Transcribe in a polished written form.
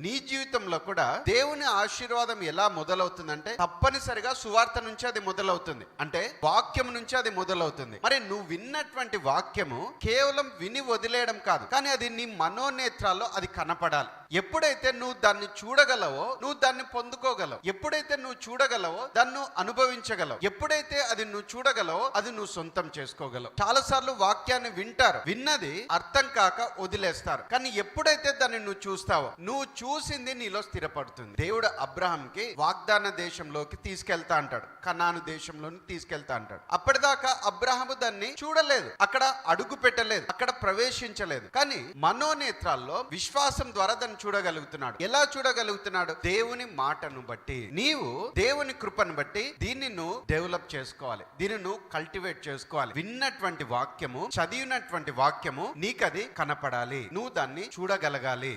నీ జీవితంలో కూడా దేవుని ఆశీర్వాదం ఎలా మొదలవుతుందంటే తప్పనిసరిగా సువార్త నుంచి అది మొదలవుతుంది. అంటే వాక్యం నుంచి అది మొదలవుతుంది. మరి నువ్వు విన్నటువంటి వాక్యము కేవలం విని వదిలేయడం కాదు, కానీ అది నీ మనోనేత్రాల్లో అది కనపడాలి. ఎప్పుడైతే నువ్వు దాన్ని చూడగలవో నువ్వు దాన్ని పొందుకోగలవు. ఎప్పుడైతే నువ్వు చూడగలవో దాన్ని అనుభవించగలవు. ఎప్పుడైతే అది నువ్వు చూడగలవో అది నువ్వు సొంతం చేసుకోగలవు. చాలా సార్లు వాక్యాన్ని వింటారు, విన్నది అర్థం కాక వదిలేస్తారు. కానీ ఎప్పుడైతే దాన్ని నువ్వు చూస్తావో, నువ్వు చూసింది నీలో స్థిరపడుతుంది. దేవుడు అబ్రహాంకి వాగ్దాన దేశంలోకి తీసుకెళ్తా అంటాడు, కనాను దేశంలోకి తీసుకెళ్తా అంటాడు. అప్పటిదాకా అబ్రహాము దాన్ని చూడలేదు, అక్కడ అడుగు పెట్టలేదు, అక్కడ ప్రవేశించలేదు. కానీ మనోనేత్రాల్లో విశ్వాసం ద్వారా దాన్ని చూడగలుగుతున్నాడు. ఎలా చూడగలుగుతున్నాడు? దేవుని మాటను బట్టి, నీవు దేవుని కృపను బట్టి దీన్ని నువ్వు డెవలప్ చేసుకోవాలి, దీన్ని నువ్వు కల్టివేట్ చేసుకోవాలి. విన్నటువంటి వాక్యము, చదివినటువంటి వాక్యము నీకది కనపడాలి, నువ్వు దాన్ని చూడగలగాలి.